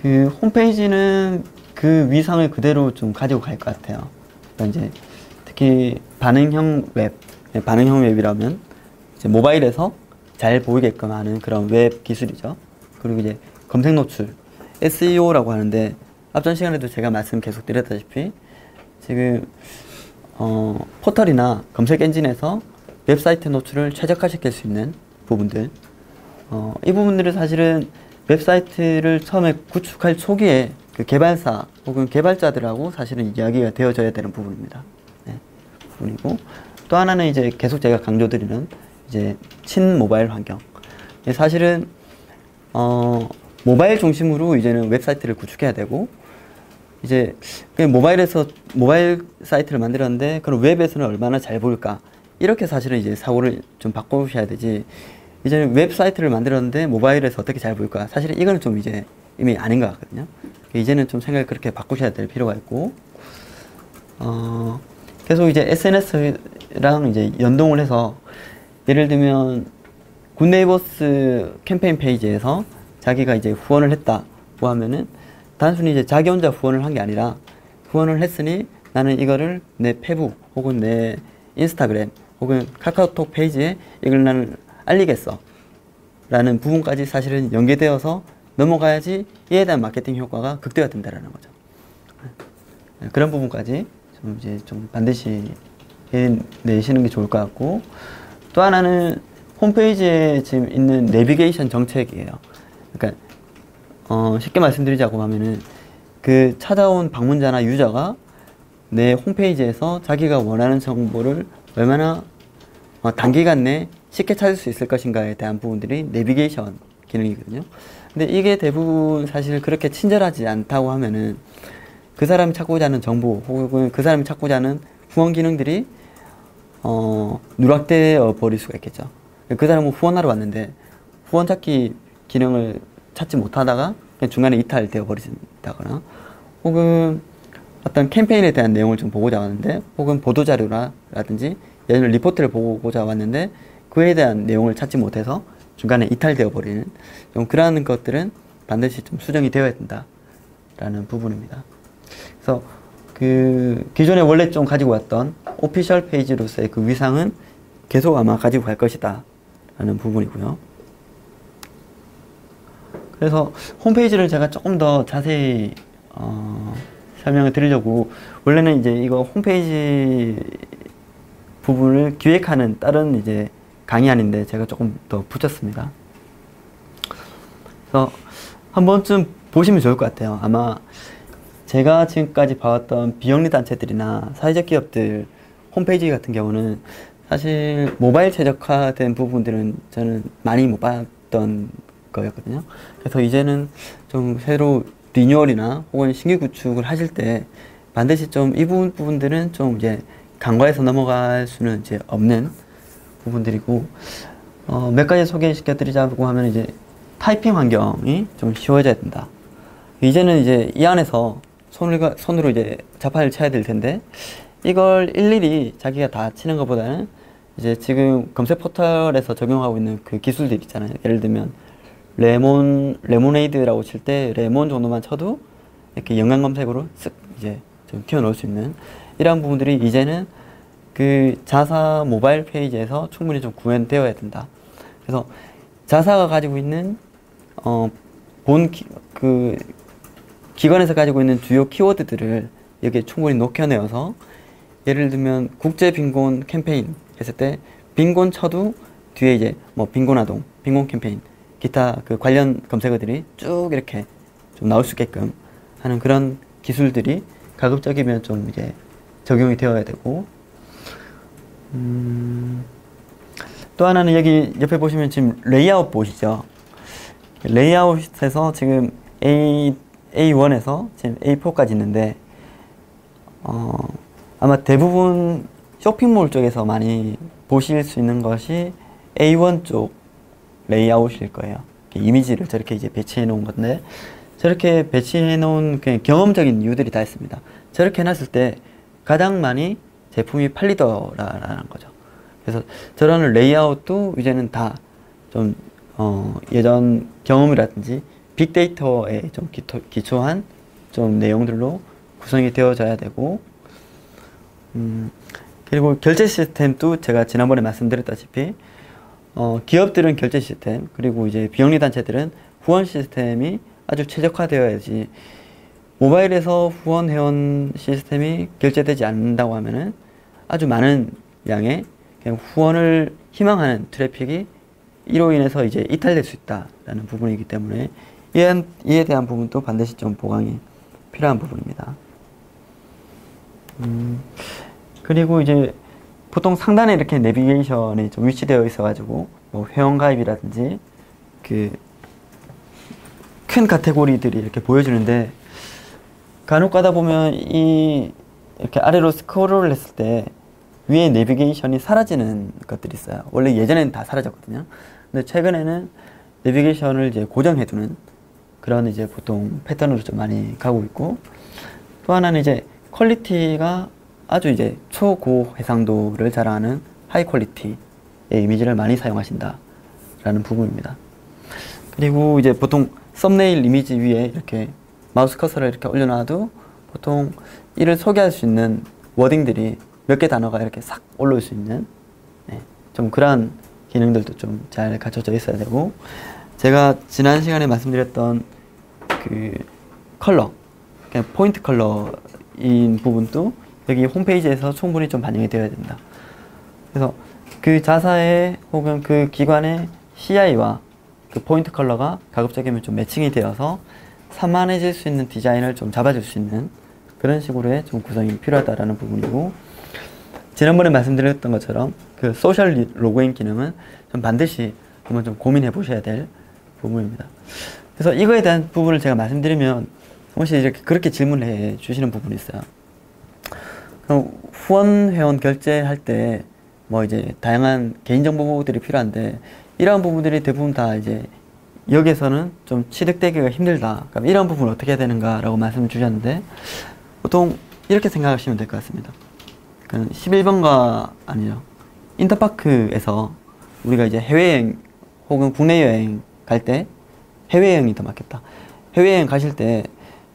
그 홈페이지는 그 위상을 그대로 좀 가지고 갈 것 같아요. 그러니까 이제 특히 반응형 웹, 반응형 웹이라면 이제 모바일에서 잘 보이게끔 하는 그런 웹 기술이죠. 그리고 이제 검색 노출, SEO라고 하는데 앞전 시간에도 제가 말씀 계속 드렸다시피 지금 포털이나 검색 엔진에서 웹사이트 노출을 최적화시킬 수 있는 부분들, 이 부분들은 사실은 웹사이트를 처음에 구축할 초기에 그 개발사 혹은 개발자들하고 사실은 이야기가 되어져야 되는 부분입니다. 네, 부분이고 또 하나는 이제 계속 제가 강조드리는 이제 친모바일 환경. 사실은 모바일 중심으로 이제는 웹사이트를 구축해야 되고 이제 그냥 모바일 사이트를 만들었는데 그럼 웹에서는 얼마나 잘 보일까 이렇게 사실은 이제 사고를 좀 바꾸셔야 되지. 이제는 웹사이트를 만들었는데 모바일에서 어떻게 잘 보일까? 사실은 이거는 좀 이제 이미 아닌 것 같거든요. 이제는 좀 생각을 그렇게 바꾸셔야 될 필요가 있고, 계속 이제 SNS랑 이제 연동을 해서 예를 들면 굿네이버스 캠페인 페이지에서 자기가 이제 후원을 했다고 하면은 단순히 이제 자기 혼자 후원을 한 게 아니라 후원을 했으니 나는 이거를 내 페북 혹은 내 인스타그램 혹은 카카오톡 페이지에 이걸 나는 알리겠어 라는 부분까지 사실은 연계되어서 넘어가야지 이에 대한 마케팅 효과가 극대화된다라는 거죠. 그런 부분까지 좀 이제 좀 반드시 내시는 게 좋을 것 같고, 또 하나는 홈페이지에 지금 있는 내비게이션 정책이에요. 그러니까 쉽게 말씀드리자고 하면은 그 찾아온 방문자나 유저가 내 홈페이지에서 자기가 원하는 정보를 얼마나 단기간 내에 쉽게 찾을 수 있을 것인가에 대한 부분들이 내비게이션 기능이거든요. 근데 이게 대부분 사실 그렇게 친절하지 않다고 하면은 그 사람이 찾고자 하는 정보 혹은 그 사람이 찾고자 하는 후원 기능들이 누락되어 버릴 수가 있겠죠. 그 사람은 후원하러 왔는데 후원 찾기 기능을 찾지 못하다가 그냥 중간에 이탈되어 버린다거나, 혹은 어떤 캠페인에 대한 내용을 좀 보고자 왔는데 혹은 보도자료라든지 예를 들어 리포트를 보고자 왔는데 그에 대한 내용을 찾지 못해서 중간에 이탈되어 버리는 좀 그러한 것들은 반드시 좀 수정이 되어야 된다라는 부분입니다. 그래서 그 기존에 원래 좀 가지고 왔던 오피셜 페이지로서의 그 위상은 계속 아마 가지고 갈 것이다 라는 부분이고요. 그래서 홈페이지를 제가 조금 더 자세히 설명을 드리려고, 원래는 이제 이거 홈페이지 부분을 기획하는 다른 이제 강의안인데 제가 조금 더 붙였습니다. 그래서 한 번쯤 보시면 좋을 것 같아요. 아마 제가 지금까지 봐왔던 비영리 단체들이나 사회적 기업들 홈페이지 같은 경우는 사실 모바일 최적화된 부분들은 저는 많이 못 봤던 거였거든요. 그래서 이제는 좀 새로 리뉴얼이나 혹은 신규 구축을 하실 때 반드시 좀 이 부분들은 좀 이제 간과해서 넘어갈 수는 이제 없는 부분들이고, 몇 가지 소개시켜 드리자고 하면 이제 타이핑 환경이 좀 쉬워져야 된다. 이제는 이제 이 안에서 손으로 이제 자판을 쳐야 될 텐데 이걸 일일이 자기가 다 치는 것보다는 이제 지금 검색 포털에서 적용하고 있는 그 기술들 있잖아요. 예를 들면 레모네이드라고 칠 때 레몬 정도만 쳐도 이렇게 연관 검색으로 쓱 이제 좀 튀어나올 수 있는 이러한 부분들이 이제는 그 자사 모바일 페이지에서 충분히 좀 구현되어야 된다. 그래서 자사가 가지고 있는 기관에서 가지고 있는 주요 키워드들을 여기에 충분히 녹여내어서, 예를 들면 국제 빈곤 캠페인 했을 때 빈곤 쳐도 뒤에 이제 뭐 빈곤아동, 빈곤 캠페인, 기타 그 관련 검색어들이 쭉 이렇게 좀 나올 수 있게끔 하는 그런 기술들이 가급적이면 좀 이제 적용이 되어야 되고, 또 하나는 여기 옆에 보시면 지금 레이아웃 보시죠. 레이아웃에서 지금 A1에서 지금 A4까지 있는데 아마 대부분 쇼핑몰 쪽에서 많이 보실 수 있는 것이 A1 쪽 레이아웃일 거예요. 이미지를 저렇게 이제 배치해 놓은 건데, 저렇게 배치해 놓은 그냥 경험적인 이유들이 다 있습니다. 저렇게 해놨을 때 가장 많이 제품이 팔리더라라는 거죠. 그래서 저런 레이아웃도 이제는 다 좀 예전 경험이라든지 빅데이터에 좀 기초한 좀 내용들로 구성이 되어져야 되고, 그리고 결제 시스템도 제가 지난번에 말씀드렸다시피 기업들은 결제 시스템, 그리고 이제 비영리 단체들은 후원 시스템이 아주 최적화되어야지, 모바일에서 후원 회원 시스템이 결제되지 않는다고 하면은 아주 많은 양의 그냥 후원을 희망하는 트래픽이 이로 인해서 이제 이탈될 수 있다라는 부분이기 때문에 이에 대한 부분도 반드시 좀 보강이 필요한 부분입니다. 그리고 이제 보통 상단에 이렇게 내비게이션이 좀 위치되어 있어가지고 뭐 회원가입이라든지 그 큰 카테고리들이 이렇게 보여주는데, 간혹 가다 보면 이렇게 아래로 스크롤을 했을 때 위에 내비게이션이 사라지는 것들이 있어요. 원래 예전에는 다 사라졌거든요. 근데 최근에는 내비게이션을 이제 고정해두는 그런 이제 보통 패턴으로 좀 많이 가고 있고, 또 하나는 이제 퀄리티가 아주 이제 초고 해상도를 자랑하는 하이 퀄리티의 이미지를 많이 사용하신다라는 부분입니다. 그리고 이제 보통 썸네일 이미지 위에 이렇게 마우스 커서를 이렇게 올려놔도 보통 이를 소개할 수 있는 워딩들이 몇 개 단어가 이렇게 싹 올라올 수 있는, 좀 그러한 기능들도 좀 잘 갖춰져 있어야 되고, 제가 지난 시간에 말씀드렸던 그 컬러, 그냥 포인트 컬러인 부분도 여기 홈페이지에서 충분히 좀 반영이 되어야 된다. 그래서 그 자사의 혹은 그 기관의 CI와 그 포인트 컬러가 가급적이면 좀 매칭이 되어서 산만해질 수 있는 디자인을 좀 잡아줄 수 있는 그런 식으로의 좀 구성이 필요하다라는 부분이고, 지난번에 말씀드렸던 것처럼 그 소셜 로그인 기능은 좀 반드시 한번 좀 고민해 보셔야 될 부분입니다. 그래서 이거에 대한 부분을 제가 말씀드리면 혹시 이렇게 그렇게 질문을 해 주시는 부분이 있어요. 그럼 후원 회원 결제할 때 뭐 이제 다양한 개인정보들이 필요한데 이러한 부분들이 대부분 다 이제 여기에서는 좀 취득되기가 힘들다. 그럼 이런 부분을 어떻게 해야 되는가라고 말씀을 주셨는데, 보통 이렇게 생각하시면 될 것 같습니다. 11번가 아니죠. 인터파크에서 우리가 이제 해외여행 혹은 국내 여행 갈 때, 해외여행이 더 맞겠다. 해외여행 가실 때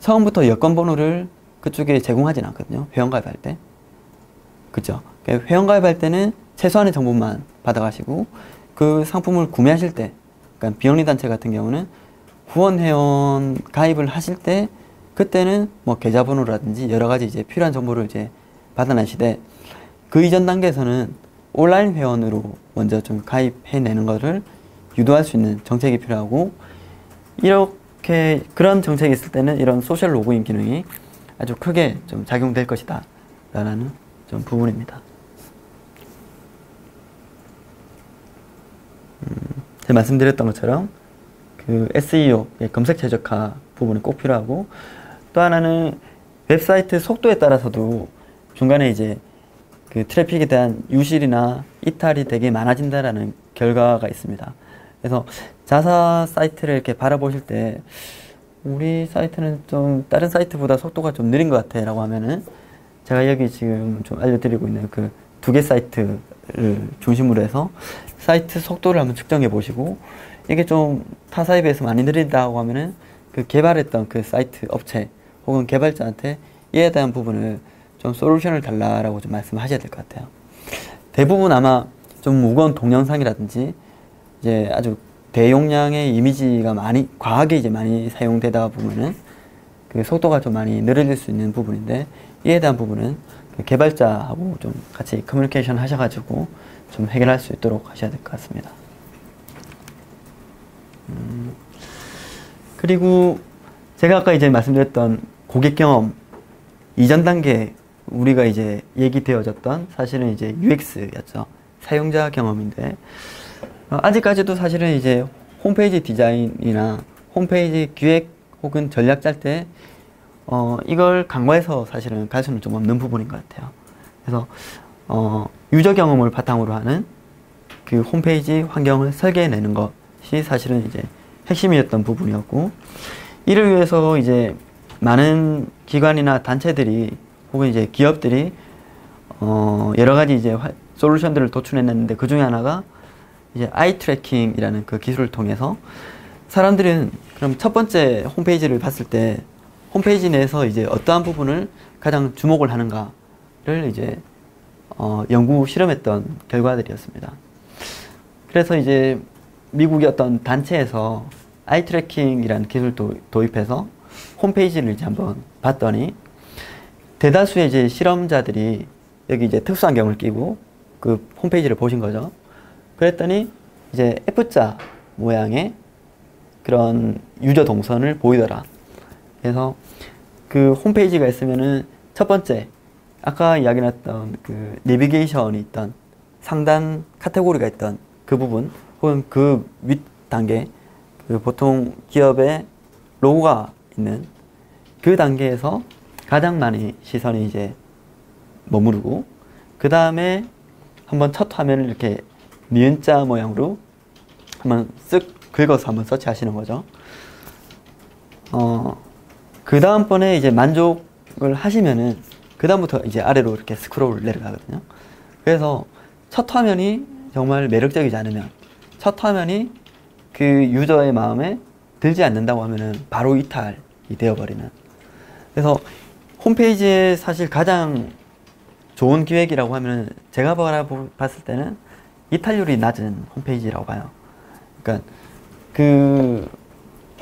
처음부터 여권 번호를 그쪽에 제공하진 않거든요. 회원가입할 때. 그죠? 회원가입할 때는 최소한의 정보만 받아가시고, 그 상품을 구매하실 때, 그러니까 비영리 단체 같은 경우는 후원 회원 가입을 하실 때 그때는 뭐 계좌번호라든지 여러 가지 이제 필요한 정보를 이제 받아내시되, 그 이전 단계에서는 온라인 회원으로 먼저 좀 가입해내는 것을 유도할 수 있는 정책이 필요하고, 이렇게 그런 정책이 있을 때는 이런 소셜 로그인 기능이 아주 크게 좀 작용될 것이다 라는 좀 부분입니다. 제가 말씀드렸던 것처럼 그 SEO, 검색 최적화 부분이 꼭 필요하고, 또 하나는 웹사이트 속도에 따라서도 중간에 이제 그 트래픽에 대한 유실이나 이탈이 되게 많아진다라는 결과가 있습니다. 그래서 자사 사이트를 이렇게 바라보실 때 우리 사이트는 좀 다른 사이트보다 속도가 좀 느린 것 같아 라고 하면은, 제가 여기 지금 좀 알려드리고 있는 그 2개 사이트를 중심으로 해서 사이트 속도를 한번 측정해 보시고, 이게 좀 타사에 비해서 많이 느린다고 하면은 그 개발했던 그 사이트 업체 혹은 개발자한테 이에 대한 부분을 좀 솔루션을 달라라고 좀 말씀하셔야 될 것 같아요. 대부분 아마 좀 무거운 동영상이라든지 이제 아주 대용량의 이미지가 과하게 이제 많이 사용되다 보면은 그 속도가 좀 많이 느려질 수 있는 부분인데, 이에 대한 부분은 그 개발자하고 좀 같이 커뮤니케이션 하셔가지고 좀 해결할 수 있도록 하셔야 될 것 같습니다. 그리고 제가 아까 이제 말씀드렸던 고객 경험 이전 단계 우리가 이제 얘기되어졌던 사실은 이제 UX였죠. 사용자 경험인데, 아직까지도 사실은 이제 홈페이지 디자인이나 홈페이지 기획 혹은 전략 짤 때 이걸 간과해서 사실은 갈 수는 좀 없는 부분인 것 같아요. 그래서 유저 경험을 바탕으로 하는 그 홈페이지 환경을 설계해내는 것이 사실은 이제 핵심이었던 부분이었고, 이를 위해서 이제 많은 기관이나 단체들이 혹은 이제 기업들이 여러 가지 이제 솔루션들을 도출해냈는데, 그 중에 하나가 이제 아이 트래킹이라는 그 기술을 통해서 사람들은 그럼 첫 번째 홈페이지를 봤을 때 홈페이지 내에서 이제 어떠한 부분을 가장 주목을 하는가를 이제 연구 실험했던 결과들이었습니다. 그래서 이제 미국의 어떤 단체에서 아이 트래킹이라는 기술을 도입해서 홈페이지를 이제 한번 봤더니 대다수의 이제 실험자들이 여기 이제 특수안경을 끼고 그 홈페이지를 보신 거죠. 그랬더니 이제 F자 모양의 그런 유저 동선을 보이더라. 그래서 그 홈페이지가 있으면은 첫 번째 아까 이야기 나왔던 그 내비게이션이 있던 상단 카테고리가 있던 그 부분 혹은 그 윗 단계 그 보통 기업의 로고가 있는 그 단계에서 가장 많이 시선이 이제 머무르고 그 다음에 한번 첫 화면을 이렇게 니은자 모양으로 한번 쓱 긁어서 한번 서치하시는 거죠. 그 다음번에 이제 만족을 하시면은 그 다음부터 이제 아래로 이렇게 스크롤 내려가거든요. 그래서 첫 화면이 정말 매력적이지 않으면 첫 화면이 그 유저의 마음에 들지 않는다고 하면은 바로 이탈이 되어버리는. 그래서 홈페이지에 사실 가장 좋은 기획이라고 하면 제가 봤을 때는 이탈률이 낮은 홈페이지라고 봐요. 그러니까 그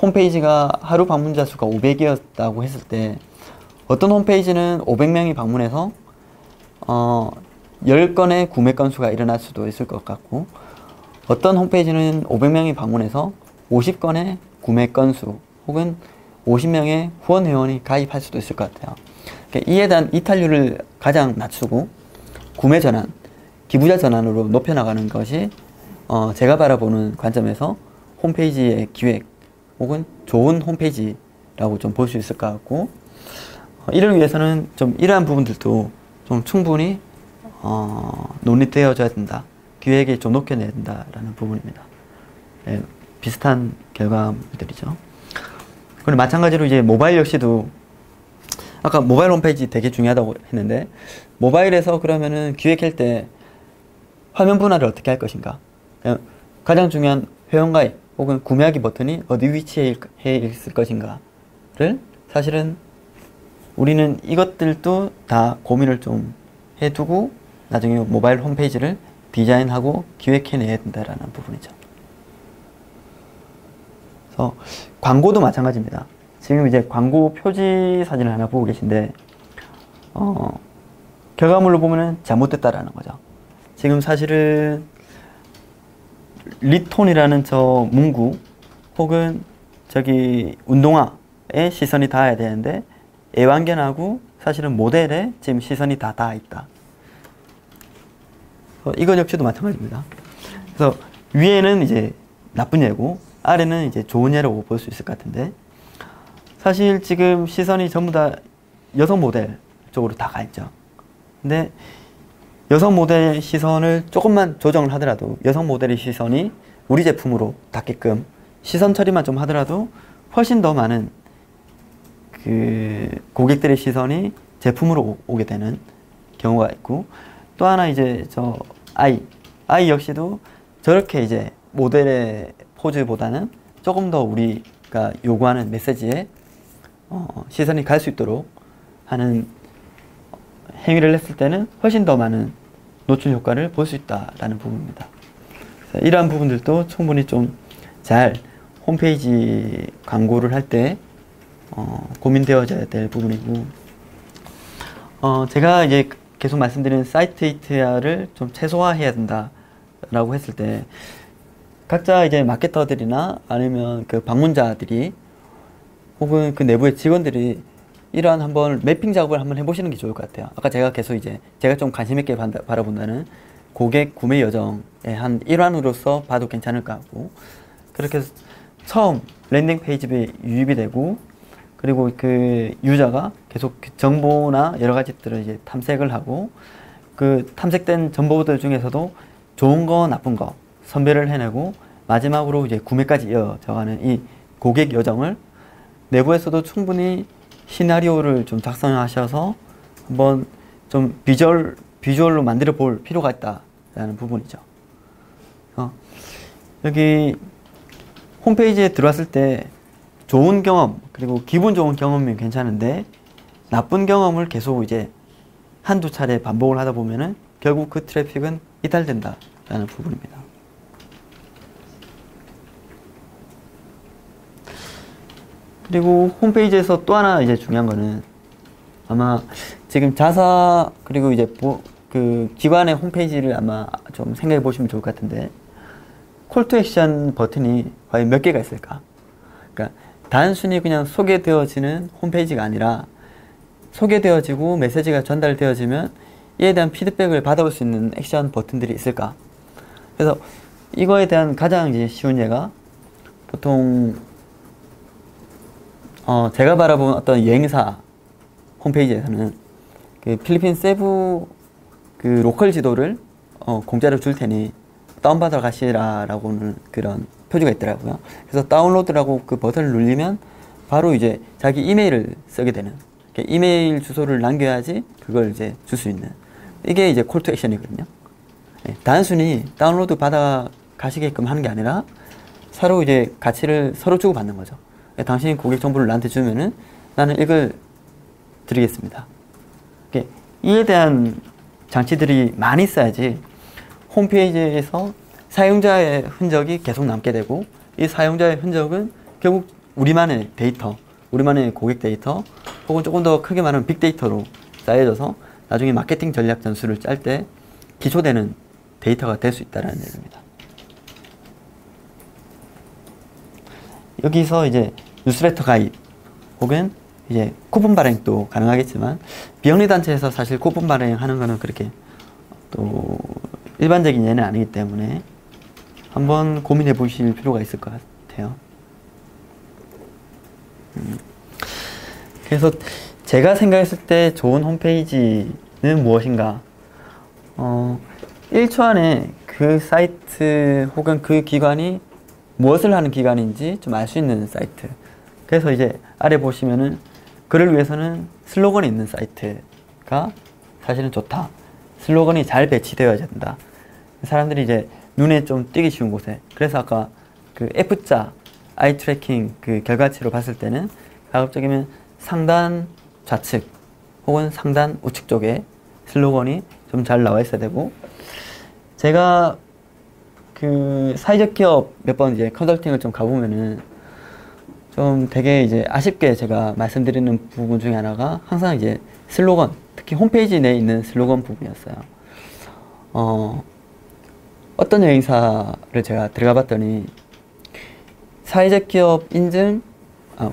홈페이지가 하루 방문자 수가 500이었다고 했을 때 어떤 홈페이지는 500명이 방문해서 10건의 구매 건수가 일어날 수도 있을 것 같고 어떤 홈페이지는 500명이 방문해서 50건의 구매 건수 혹은 50명의 후원 회원이 가입할 수도 있을 것 같아요. 그러니까 이에 대한 이탈률을 가장 낮추고 구매 전환, 기부자 전환으로 높여나가는 것이 제가 바라보는 관점에서 홈페이지의 기획 혹은 좋은 홈페이지라고 좀 볼 수 있을 것 같고 이를 위해서는 좀 이러한 부분들도 좀 충분히 논의되어져야 된다. 기획에 좀 높여내야 된다라는 부분입니다. 네, 비슷한 결과물들이죠. 그리고 마찬가지로 이제 모바일 역시도 아까 모바일 홈페이지 되게 중요하다고 했는데 모바일에서 그러면은 기획할 때 화면 분할을 어떻게 할 것인가? 가장 중요한 회원가입 혹은 구매하기 버튼이 어디 위치에 있을 것인가를 사실은 우리는 이것들도 다 고민을 좀 해두고 나중에 모바일 홈페이지를 디자인하고 기획해내야 된다라는 부분이죠. 그래서 광고도 마찬가지입니다. 지금 이제 광고 표지 사진을 하나 보고 계신데 결과물로 보면은 잘못됐다라는 거죠. 지금 사실은 리톤이라는 저 문구 혹은 저기 운동화에 시선이 닿아야 되는데 애완견하고 사실은 모델에 지금 시선이 다 닿아 있다. 이건 역시도 마찬가지입니다. 그래서 위에는 이제 나쁜 예고 아래는 이제 좋은 예라고 볼 수 있을 것 같은데 사실 지금 시선이 전부 다 여성 모델 쪽으로 다 가 있죠. 근데 여성 모델의 시선을 조금만 조정을 하더라도 여성 모델의 시선이 우리 제품으로 닿게끔 시선 처리만 좀 하더라도 훨씬 더 많은 그 고객들의 시선이 제품으로 오게 되는 경우가 있고 또 하나 이제 저 아이 역시도 저렇게 이제 모델의 포즈보다는 조금 더 우리가 요구하는 메시지에 시선이 갈 수 있도록 하는 행위를 했을 때는 훨씬 더 많은 노출 효과를 볼 수 있다라는 부분입니다. 이러한 부분들도 충분히 좀 잘 홈페이지 광고를 할 때 고민되어져야 될 부분이고 제가 이제 계속 말씀드리는 사이트 ATR을 좀 최소화해야 된다라고 했을 때 각자 이제 마케터들이나 아니면 그 방문자들이 혹은 그 내부의 직원들이 이러한 한번 매핑 작업을 한번 해보시는 게 좋을 것 같아요. 아까 제가 계속 이제 제가 좀 관심 있게 바라본다는 고객 구매 여정의 한 일환으로서 봐도 괜찮을 것 같고 그렇게 해서 처음 랜딩 페이지에 유입이 되고 그리고 그 유저가 계속 정보나 여러 가지들을 이제 탐색을 하고 그 탐색된 정보들 중에서도 좋은 거 나쁜 거 선별을 해내고 마지막으로 이제 구매까지 이어져가는 이 고객 여정을 내부에서도 충분히 시나리오를 좀 작성하셔서 한번 좀 비주얼로 만들어 볼 필요가 있다라는 부분이죠. 여기 홈페이지에 들어왔을 때 좋은 경험, 그리고 기분 좋은 경험이면 괜찮은데 나쁜 경험을 계속 이제 한두 차례 반복을 하다 보면은 결국 그 트래픽은 이탈된다라는 부분입니다. 그리고 홈페이지에서 또 하나 이제 중요한 거는 아마 지금 자사 그리고 이제 그 기관의 홈페이지를 아마 좀 생각해 보시면 좋을 것 같은데 콜 투 액션 버튼이 과연 몇 개가 있을까? 그러니까 단순히 그냥 소개되어지는 홈페이지가 아니라 소개되어지고 메시지가 전달되어지면 이에 대한 피드백을 받아볼 수 있는 액션 버튼들이 있을까? 그래서 이거에 대한 가장 이제 쉬운 예가 보통 제가 바라본 어떤 여행사 홈페이지에서는 그 필리핀 세부 그 로컬 지도를 공짜로 줄 테니 다운받아 가시라라고는 그런 표지가 있더라고요. 그래서 다운로드라고 그 버튼을 누르면 바로 이제 자기 이메일을 쓰게 되는, 이메일 주소를 남겨야지 그걸 이제 줄 수 있는, 이게 이제 콜 투 액션이거든요. 네, 단순히 다운로드 받아 가시게끔 하는 게 아니라 서로 이제 가치를 서로 주고 받는 거죠. 당신이 고객 정보를 나한테 주면은 나는 이걸 드리겠습니다. 이에 대한 장치들이 많이 있어야지 홈페이지에서 사용자의 흔적이 계속 남게 되고, 이 사용자의 흔적은 결국 우리만의 데이터, 우리만의 고객 데이터 혹은 조금 더 크게 말하면 빅데이터로 쌓여져서 나중에 마케팅 전략 전술을 짤 때 기초되는 데이터가 될 수 있다는 얘기입니다. 여기서 이제 뉴스레터 가입 혹은 이제 쿠폰 발행도 가능하겠지만 비영리 단체에서 사실 쿠폰 발행하는 거는 그렇게 또 일반적인 예는 아니기 때문에 한번 고민해 보실 필요가 있을 것 같아요. 그래서 제가 생각했을 때 좋은 홈페이지는 무엇인가? 1초 안에 그 사이트 혹은 그 기관이 무엇을 하는 기관인지 좀 알 수 있는 사이트. 그래서 이제 아래 보시면은 그를 위해서는 슬로건이 있는 사이트가 사실은 좋다. 슬로건이 잘 배치되어야 된다. 사람들이 이제 눈에 좀 띄기 쉬운 곳에. 그래서 아까 그 F자 아이 트래킹 그 결과치로 봤을 때는 가급적이면 상단 좌측 혹은 상단 우측 쪽에 슬로건이 좀 잘 나와 있어야 되고, 제가 그 사회적 기업 몇 번 이제 컨설팅을 좀 가보면은 좀 되게 이제 아쉽게 제가 말씀드리는 부분 중에 하나가 항상 이제 슬로건, 특히 홈페이지 내에 있는 슬로건 부분이었어요. 어떤 여행사를 제가 들어가 봤더니 사회적 기업 인증,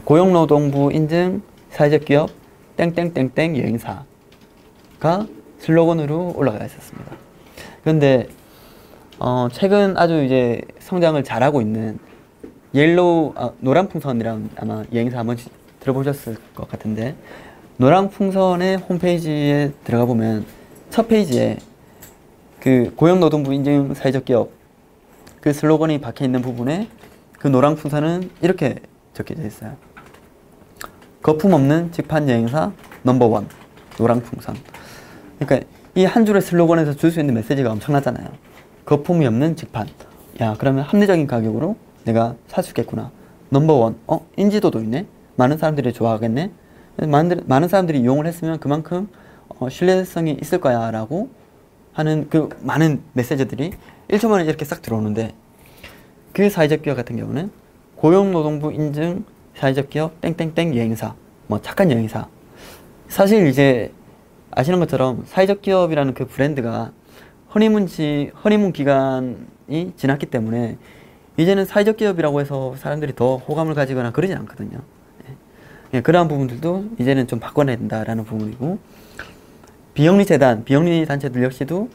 고용노동부 인증 사회적 기업 땡땡땡땡 여행사가 슬로건으로 올라가 있었습니다. 그런데 최근 아주 이제 성장을 잘하고 있는 노랑풍선이라는 아마 여행사 한번 들어보셨을 것 같은데, 노랑풍선의 홈페이지에 들어가 보면 첫 페이지에 그 고용노동부 인증 사회적 기업 그 슬로건이 박혀 있는 부분에 그 노랑풍선은 이렇게 적혀져 있어요. 거품 없는 직판 여행사 넘버원 노랑풍선. 그러니까 이 한 줄의 슬로건에서 줄 수 있는 메시지가 엄청나잖아요. 거품이 없는 직판. 야, 그러면 합리적인 가격으로 내가 살 수 있겠구나. 넘버원. 인지도도 있네. 많은 사람들이 좋아하겠네. 많은 사람들이 이용을 했으면 그만큼 신뢰성이 있을 거야 라고 하는 그 많은 메시지들이 1초 만에 이렇게 싹 들어오는데, 그 사회적 기업 같은 경우는 고용노동부 인증 사회적 기업 땡땡땡 여행사, 뭐 착한 여행사. 사실 이제 아시는 것처럼 사회적 기업이라는 그 브랜드가 허니문 기간이 지났기 때문에 이제는 사회적 기업이라고 해서 사람들이 더 호감을 가지거나 그러진 않거든요. 예, 그러한 부분들도 이제는 좀 바꿔내야 된다라는 부분이고, 비영리 재단, 비영리 단체들 역시도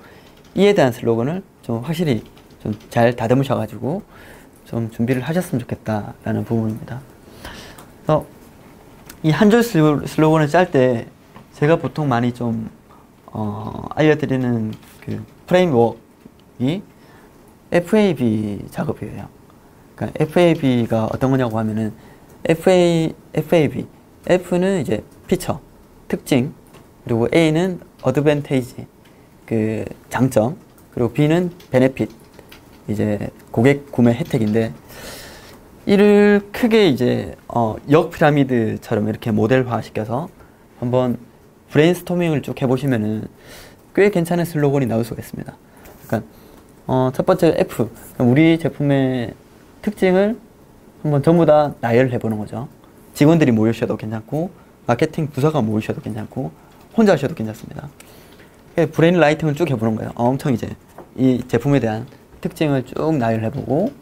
이에 대한 슬로건을 좀 확실히 좀 잘 다듬으셔가지고 좀 준비를 하셨으면 좋겠다라는 부분입니다. 그래서 이 한 줄 슬로건을 짤 때 제가 보통 많이 좀 알려드리는 그 프레임워크이 FAB 작업이에요. 그러니까 FAB가 어떤 거냐고 하면은 FAB F는 이제 피처, 특징, 그리고 A는 어드밴테이지, 그 장점, 그리고 B는 베네핏, 이제 고객 구매 혜택인데, 이를 크게 이제 역 피라미드처럼 이렇게 모델화 시켜서 한번 브레인스토밍을 쭉 해보시면은 꽤 괜찮은 슬로건이 나올 수가 있습니다. 그러니까 첫 번째 F, 우리 제품의 특징을 한번 전부 다 나열을 해보는 거죠. 직원들이 모이셔도 괜찮고 마케팅 부서가 모이셔도 괜찮고 혼자 하셔도 괜찮습니다. 브레인 라이팅을 쭉 해보는 거예요. 엄청 이제 이 제품에 대한 특징을 쭉 나열해보고,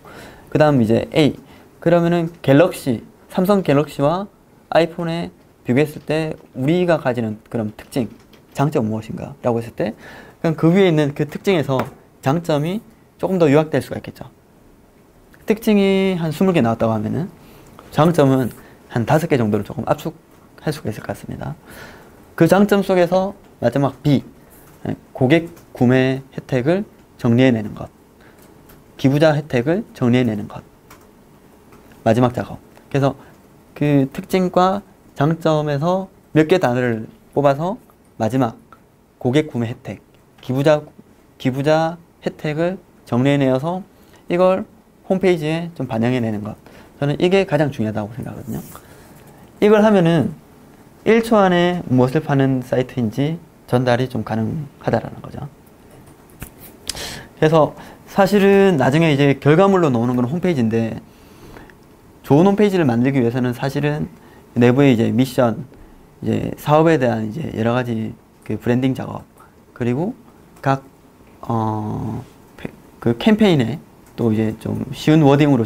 그 다음 이제 A, 그러면은 갤럭시, 삼성 갤럭시와 아이폰에 비교했을 때 우리가 가지는 그런 특징, 장점 무엇인가 라고 했을 때 그럼 그 위에 있는 그 특징에서 장점이 조금 더 요약될 수가 있겠죠. 특징이 한 20개 나왔다고 하면은 장점은 한 5개 정도를 조금 압축할 수가 있을 것 같습니다. 그 장점 속에서 마지막 B, 고객 구매 혜택을 정리해내는 것, 기부자 혜택을 정리해내는 것, 마지막 작업. 그래서 그 특징과 장점에서 몇 개 단어를 뽑아서 마지막 고객 구매 혜택, 기부자 혜택을 정리해내어서 이걸 홈페이지에 좀 반영해내는 것. 저는 이게 가장 중요하다고 생각하거든요. 이걸 하면은 1초 안에 무엇을 파는 사이트인지 전달이 좀 가능하다라는 거죠. 그래서 사실은 나중에 이제 결과물로 나오는 건 홈페이지인데, 좋은 홈페이지를 만들기 위해서는 사실은 내부의 이제 미션, 이제 사업에 대한 이제 여러 가지 그 브랜딩 작업, 그리고 각 그 캠페인에 또 이제 좀 쉬운 워딩으로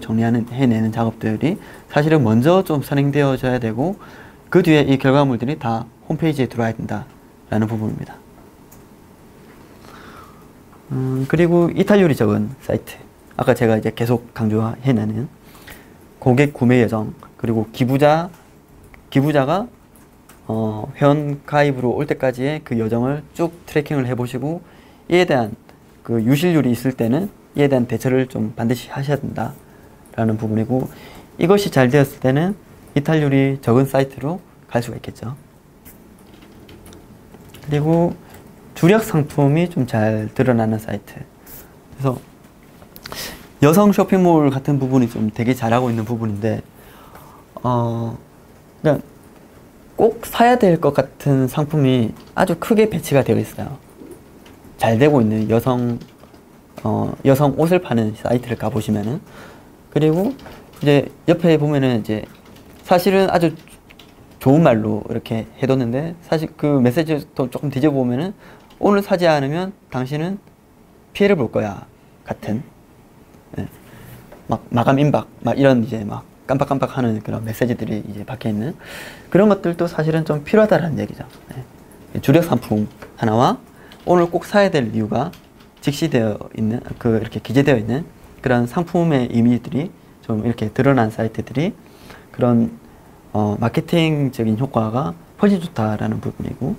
해내는 작업들이 사실은 먼저 좀 선행되어져야 되고, 그 뒤에 이 결과물들이 다 홈페이지에 들어와야 된다라는 부분입니다. 그리고 이탈률이 적은 사이트, 아까 제가 이제 계속 강조해내는 고객 구매 여정, 그리고 기부자가 회원 가입으로 올 때까지의 그 여정을 쭉 트래킹을 해보시고, 이에 대한 그 유실률이 있을 때는 이에 대한 대처를 좀 반드시 하셔야 된다라는 부분이고, 이것이 잘 되었을 때는 이탈률이 적은 사이트로 갈 수가 있겠죠. 그리고 주력 상품이 좀 잘 드러나는 사이트. 그래서 여성 쇼핑몰 같은 부분이 좀 되게 잘하고 있는 부분인데, 그냥 꼭 사야 될 것 같은 상품이 아주 크게 배치가 되어 있어요. 잘 되고 있는 여성 옷을 파는 사이트를 가보시면은, 그리고 이제 옆에 보면은 이제 사실은 아주 좋은 말로 이렇게 해뒀는데, 사실 그 메시지도 조금 뒤져보면은 오늘 사지 않으면 당신은 피해를 볼 거야 같은, 막 마감 임박, 막 이런 이제 막 깜빡깜빡 하는 그런 메시지들이 이제 박혀 있는 그런 것들도 사실은 좀 필요하다라는 얘기죠. 주력 상품 하나와 오늘 꼭 사야 될 이유가 직시되어 있는, 이렇게 기재되어 있는 그런 상품의 이미지들이 좀 이렇게 드러난 사이트들이 그런 마케팅적인 효과가 훨씬 좋다라는 부분이고,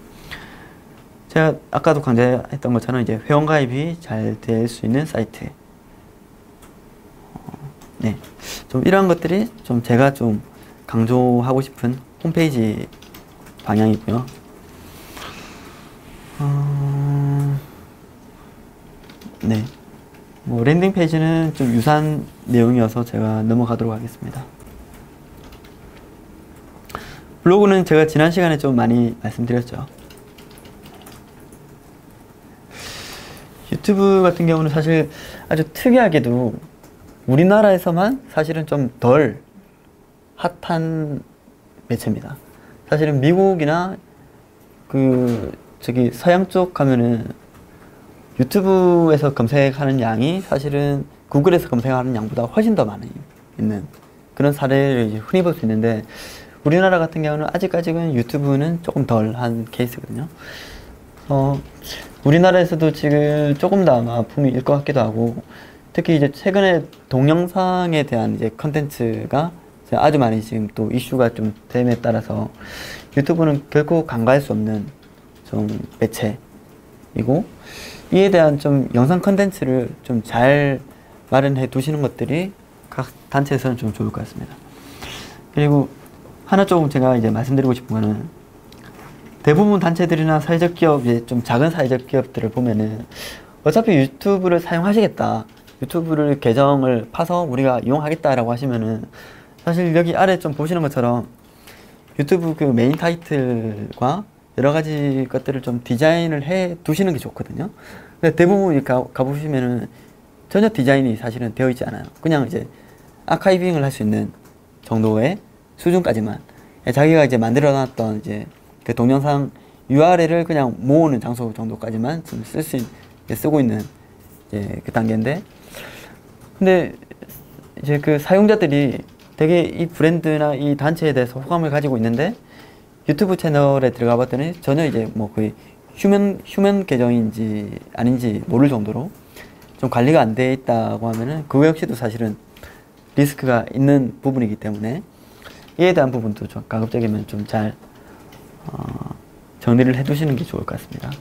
제가 아까도 강조했던 것처럼 이제 회원가입이 잘 될 수 있는 사이트, 네, 좀 이러한 것들이 좀 제가 좀 강조하고 싶은 홈페이지 방향이고요. 네, 뭐 랜딩 페이지는 좀 유사한 내용이어서 제가 넘어가도록 하겠습니다. 블로그는 제가 지난 시간에 좀 많이 말씀드렸죠. 유튜브 같은 경우는 사실 아주 특이하게도 우리나라에서만 사실은 좀 덜 핫한 매체입니다. 사실은 미국이나 서양 쪽 가면은 유튜브에서 검색하는 양이 사실은 구글에서 검색하는 양보다 훨씬 더 많이 있는 그런 사례를 이제 흔히 볼 수 있는데, 우리나라 같은 경우는 아직까지는 유튜브는 조금 덜한 케이스거든요. 우리나라에서도 지금 조금 더 아마 붐일 것 같기도 하고, 특히 이제 최근에 동영상에 대한 이제 컨텐츠가 아주 많이 지금 또 이슈가 좀 됨에 따라서 유튜브는 결코 간과할 수 없는 좀 매체이고, 이에 대한 좀 영상 컨텐츠를 좀 잘 마련해 두시는 것들이 각 단체에서는 좀 좋을 것 같습니다. 그리고 하나 조금 제가 이제 말씀드리고 싶은 거는, 대부분 단체들이나 사회적 기업, 좀 작은 사회적 기업들을 보면은 어차피 유튜브를 사용하시겠다, 유튜브를 계정을 파서 우리가 이용하겠다라고 하시면은 사실 여기 아래 좀 보시는 것처럼 유튜브 그 메인 타이틀과 여러 가지 것들을 좀 디자인을 해 두시는 게 좋거든요. 근데 대부분 가보시면은 전혀 디자인이 사실은 되어 있지 않아요. 그냥 이제 아카이빙을 할 수 있는 정도의 수준까지만 자기가 이제 만들어 놨던 이제 그 동영상 URL을 그냥 모으는 장소 정도까지만 좀 쓰고 있는 이제 그 단계인데, 근데 이제 그 사용자들이 되게 이 브랜드나 이 단체에 대해서 호감을 가지고 있는데 유튜브 채널에 들어가 봤더니 전혀 이제 뭐 거의 휴먼 계정인지 아닌지 모를 정도로 좀 관리가 안 돼 있다고 하면은 그거 역시도 사실은 리스크가 있는 부분이기 때문에 이에 대한 부분도 좀 가급적이면 좀 잘 정리를 해두시는 게 좋을 것 같습니다.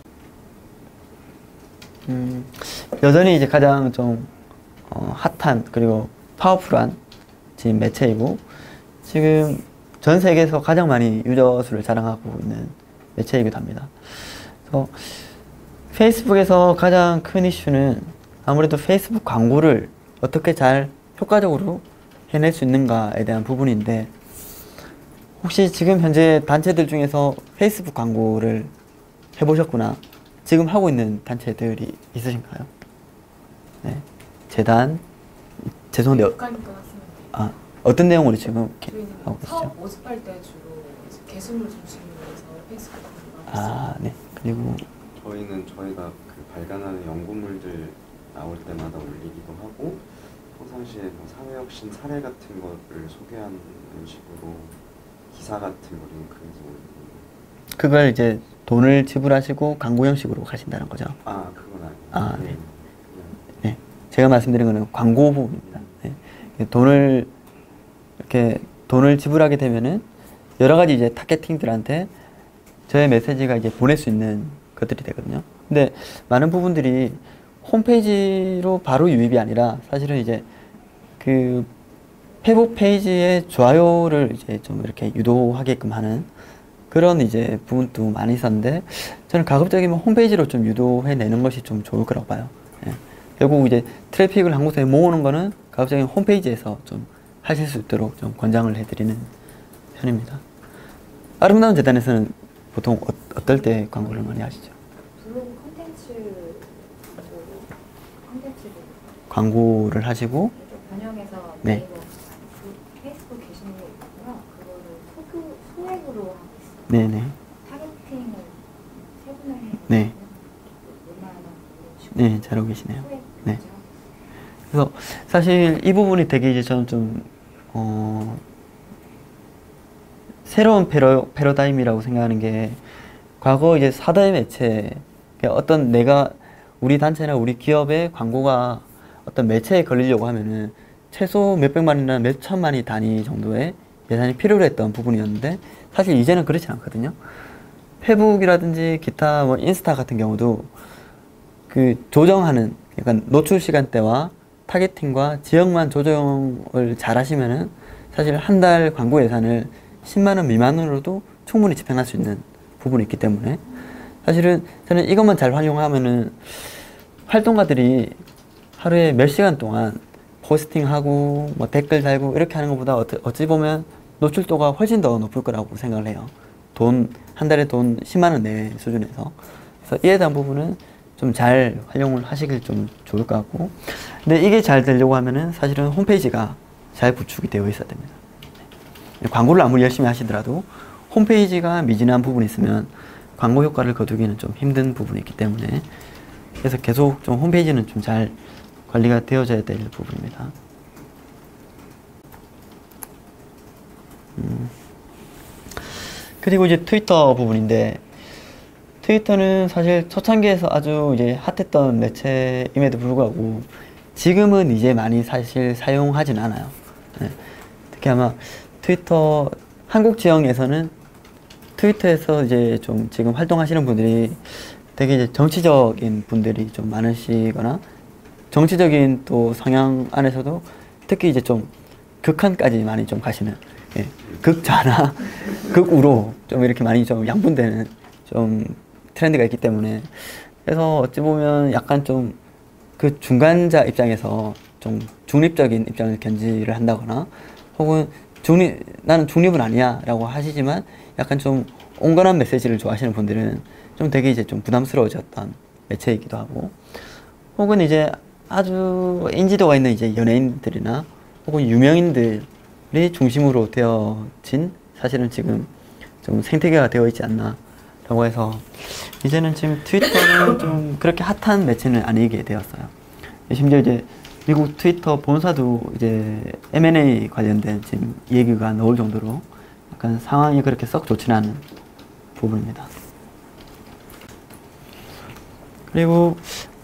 여전히 이제 가장 좀 핫한 그리고 파워풀한 지금 매체이고 지금 전 세계에서 가장 많이 유저 수를 자랑하고 있는 매체이기도 합니다. 그래서 페이스북에서 가장 큰 이슈는 아무래도 페이스북 광고를 어떻게 잘 효과적으로 해낼 수 있는가에 대한 부분인데, 혹시 지금 현재 단체들 중에서 페이스북 광고를 해보셨거나 지금 하고 있는 단체들이 있으신가요? 네. 재단, 죄송한데 아, 어떤 내용으로 지금 하고 계시죠? 사업 모집할 때 주로 게시물 중심으로 해서 페이스북 광고를 아, 네. 그리고 저희가 그 발간하는 연구물들 나올 때마다 올리기도 하고, 평상시에 뭐 사회혁신 사례 같은 거를 소개하는 식으로 기사 같은 거 링크해서 올리고. 그걸 이제 돈을 지불하시고 광고 형식으로 가신다는 거죠? 아, 그건 아니에요. 아, 네. 네. 제가 말씀드린 거는 광고 부분입니다. 네. 돈을 지불하게 되면은 여러 가지 이제 타겟팅들한테 저의 메시지가 이제 보낼 수 있는 것들이 되거든요. 근데 많은 부분들이 홈페이지로 바로 유입이 아니라 사실은 이제 그 페북 페이지의 좋아요를 이제 좀 이렇게 유도하게끔 하는 그런 이제 부분도 많이 있었는데, 저는 가급적이면 홈페이지로 좀 유도해내는 것이 좀 좋을 거라고 봐요. 예. 결국 이제 트래픽을 한 곳에 모으는 거는 가급적이면 홈페이지에서 좀 하실 수 있도록 좀 권장을 해드리는 편입니다. 아름다운 재단에서는 보통 어떨 때 광고를 많이 하시죠? 블로그 광고를 하시고 좀 변형해서 네. 네이버 그 페이스북 게시물이 있고요. 그거를 소액으로 하고 있어요. 네네. 타겟팅을 세분화해 네. 웬만하면 네, 잘하고 계시네요. 소액 네. 그래서 사실 이 부분이 되게 이제 저는 좀 새로운 패러다임이라고 생각하는 게, 과거 이제 사다의 매체, 어떤 내가 우리 단체나 우리 기업의 광고가 어떤 매체에 걸리려고 하면은 최소 몇백만이나 몇천만이 단위 정도의 예산이 필요로 했던 부분이었는데, 사실 이제는 그렇지 않거든요. 페북이라든지 기타 뭐 인스타 같은 경우도 그 조정하는 약간 노출 시간대와 타겟팅과 지역만 조정을 잘 하시면은 사실 한 달 광고 예산을 10만 원 미만으로도 충분히 집행할 수 있는 부분이 있기 때문에, 사실은 저는 이것만 잘 활용하면은 활동가들이 하루에 몇 시간 동안 포스팅하고 뭐 댓글 달고 이렇게 하는 것보다 어찌 보면 노출도가 훨씬 더 높을 거라고 생각을 해요. 한 달에 돈 10만 원 내외 수준에서. 그래서 이에 대한 부분은 좀 잘 활용을 하시길 좀 좋을 것 같고, 근데 이게 잘 되려고 하면은 사실은 홈페이지가 잘 구축이 되어 있어야 됩니다. 광고를 아무리 열심히 하시더라도 홈페이지가 미진한 부분이 있으면 광고 효과를 거두기는 좀 힘든 부분이 있기 때문에, 그래서 계속 좀 홈페이지는 좀 잘 관리가 되어져야 될 부분입니다. 그리고 이제 트위터 부분인데, 트위터는 사실 초창기에서 아주 이제 핫했던 매체임에도 불구하고 지금은 이제 많이 사실 사용하진 않아요. 네. 특히 아마 트위터 한국 지역에서는 트위터에서 이제 좀 지금 활동하시는 분들이 되게 이제 정치적인 분들이 좀 많으시거나, 정치적인 또 성향 안에서도 특히 이제 좀 극한까지 많이 좀 가시는, 예, 극좌나 극우로 좀 이렇게 많이 좀 양분되는 좀 트렌드가 있기 때문에, 그래서 어찌 보면 약간 좀 그 중간자 입장에서 좀 중립적인 입장을 견지를 한다거나 혹은 나는 중립은 아니야 라고 하시지만 약간 좀 온건한 메시지를 좋아하시는 분들은 좀 되게 이제 좀 부담스러워졌던 매체이기도 하고, 혹은 이제 아주 인지도가 있는 이제 연예인들이나 혹은 유명인들이 중심으로 되어진 사실은 지금 좀 생태계가 되어 있지 않나 라고 해서 이제는 지금 트위터는 좀 그렇게 핫한 매체는 아니게 되었어요. 심지어 이제 미국 트위터 본사도 이제 M&A 관련된 지금 얘기가 나올 정도로 약간 상황이 그렇게 썩 좋지는 않은 부분입니다. 그리고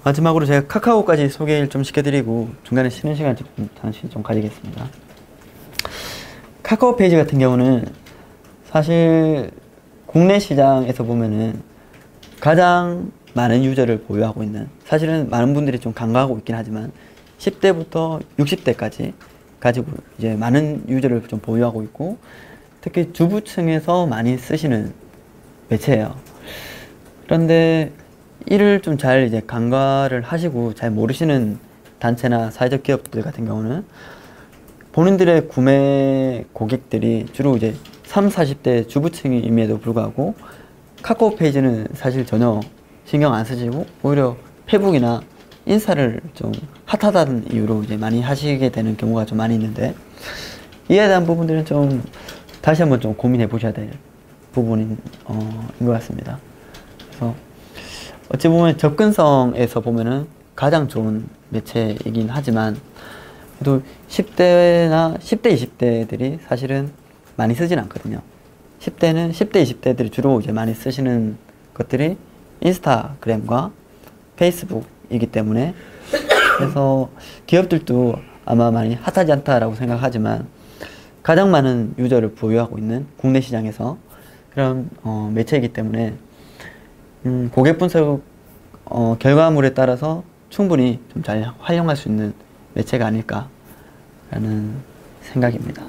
마지막으로 제가 카카오까지 소개를 좀 시켜드리고 중간에 쉬는 시간 좀 잠시 좀 가지겠습니다. 카카오 페이지 같은 경우는 사실 국내 시장에서 보면은 가장 많은 유저를 보유하고 있는, 사실은 많은 분들이 좀 간과하고 있긴 하지만 10대부터 60대까지 가지고 이제 많은 유저를 좀 보유하고 있고, 특히 주부층에서 많이 쓰시는 매체예요. 그런데 이를 좀 잘 이제 간과를 하시고 잘 모르시는 단체나 사회적 기업들 같은 경우는 본인들의 구매 고객들이 주로 이제 30, 40대 주부층임에도 불구하고 카카오 페이지는 사실 전혀 신경 안 쓰시고 오히려 페북이나 인스타를 좀 핫하다는 이유로 이제 많이 하시게 되는 경우가 좀 많이 있는데, 이에 대한 부분들은 좀 다시 한번 좀 고민해 보셔야 될 부분인 것 같습니다. 그래서 어찌 보면 접근성에서 보면은 가장 좋은 매체이긴 하지만 또 10대나 10대, 20대들이 사실은 많이 쓰진 않거든요. 10대는 10대, 20대들이 주로 이제 많이 쓰시는 것들이 인스타그램과 페이스북이기 때문에, 그래서 기업들도 아마 많이 핫하지 않다라고 생각하지만 가장 많은 유저를 보유하고 있는 국내 시장에서 그런 매체이기 때문에 고객 분석 결과물에 따라서 충분히 좀 잘 활용할 수 있는 매체가 아닐까라는 생각입니다.